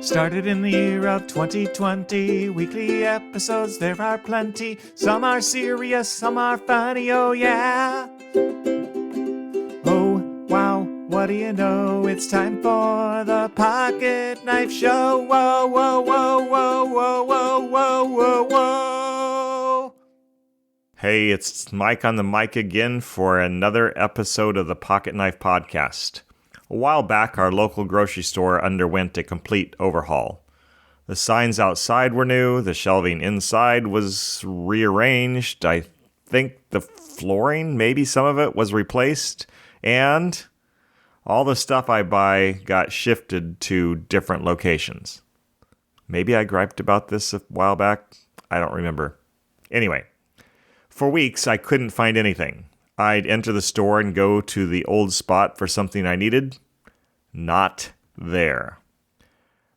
Started in the year of 2020. Weekly episodes, there are plenty. Some are serious, some are funny, oh yeah. Oh, wow, what do you know? It's time for the Pocket Knife Show. Whoa, whoa, whoa, whoa, whoa, whoa, whoa, whoa, whoa. Hey, it's Mike on the mic again for another episode of the Pocket Knife Podcast. A while back, our local grocery store underwent a complete overhaul. The signs outside were new, the shelving inside was rearranged, I think the flooring, maybe some of it, was replaced, and all the stuff I buy got shifted to different locations. Maybe I griped about this a while back, I don't remember. Anyway, for weeks I couldn't find anything. I'd enter the store and go to the old spot for something I needed. Not there.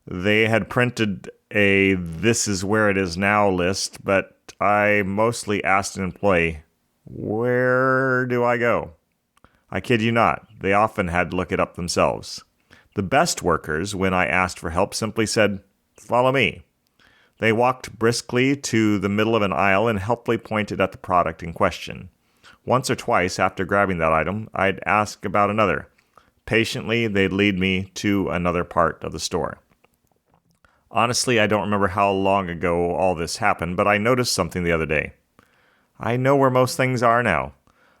They had printed a "this is where it is now" list, but I mostly asked an employee, "Where do I go?" I kid you not, they often had to look it up themselves. The best workers, when I asked for help, simply said, "Follow me." They walked briskly to the middle of an aisle and helpfully pointed at the product in question. Once or twice after grabbing that item, I'd ask about another. Patiently, they'd lead me to another part of the store. Honestly, I don't remember how long ago all this happened, but I noticed something the other day. I know where most things are now.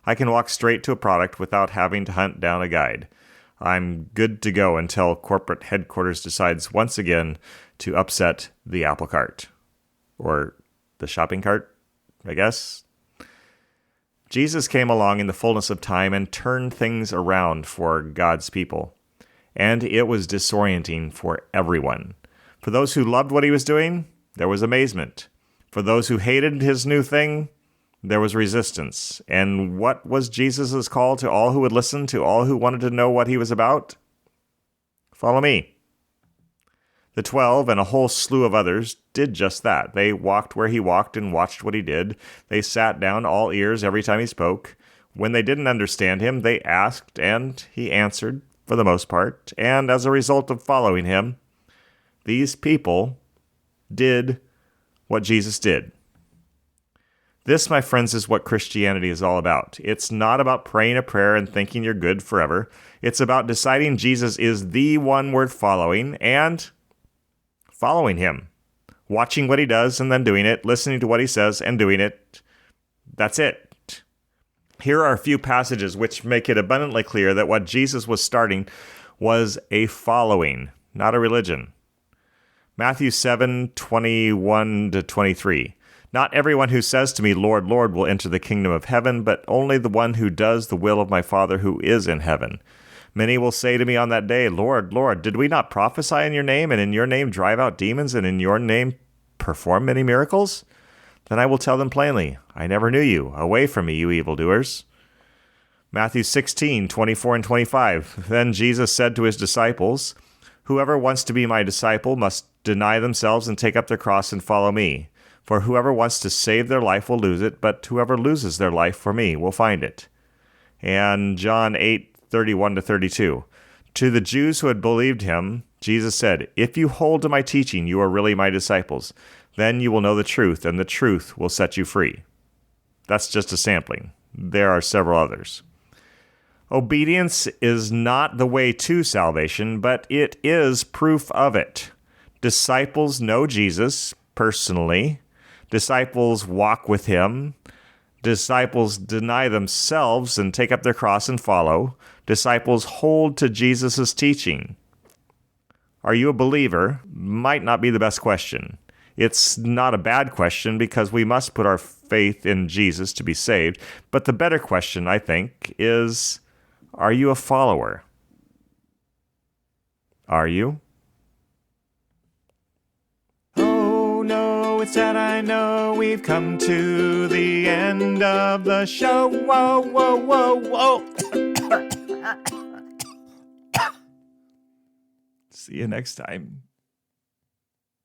I can walk straight to a product without having to hunt down a guide. I'm good to go until corporate headquarters decides once again to upset the apple cart. Or the shopping cart, I guess. Jesus came along in the fullness of time and turned things around for God's people. And it was disorienting for everyone. For those who loved what he was doing, there was amazement. For those who hated his new thing, there was resistance. And what was Jesus' call to all who would listen, to all who wanted to know what he was about? Follow me. The 12 and a whole slew of others did just that. They walked where he walked and watched what he did. They sat down, all ears, every time he spoke. When they didn't understand him, they asked, and he answered, for the most part. And as a result of following him, these people did what Jesus did. This, my friends, is what Christianity is all about. It's not about praying a prayer and thinking you're good forever. It's about deciding Jesus is the one worth following and following him, watching what he does and then doing it, listening to what he says and doing it. That's it. Here are a few passages which make it abundantly clear that what Jesus was starting was a following, not a religion. Matthew 7:21-23. Not everyone who says to me, "Lord, Lord," will enter the kingdom of heaven, but only the one who does the will of my Father who is in heaven. Many will say to me on that day, "Lord, Lord, did we not prophesy in your name, and in your name drive out demons, and in your name perform many miracles?" Then I will tell them plainly, "I never knew you. Away from me, you evildoers." Matthew 16:24-25. Then Jesus said to his disciples, "Whoever wants to be my disciple must deny themselves and take up their cross and follow me. For whoever wants to save their life will lose it, but whoever loses their life for me will find it." And John 8:31-32. To the Jews who had believed him, Jesus said, "If you hold to my teaching, you are really my disciples. Then you will know the truth, and the truth will set you free." That's just a sampling. There are several others. Obedience is not the way to salvation, but it is proof of it. Disciples know Jesus personally. Disciples walk with him. Disciples deny themselves and take up their cross and follow. Disciples hold to Jesus' teaching. Are you a believer? Might not be the best question. It's not a bad question because we must put our faith in Jesus to be saved. But the better question, I think, is, are you a follower? Are you? Oh no, it's that I know we've come to the end of the show. Whoa, whoa, whoa, whoa. See you next time.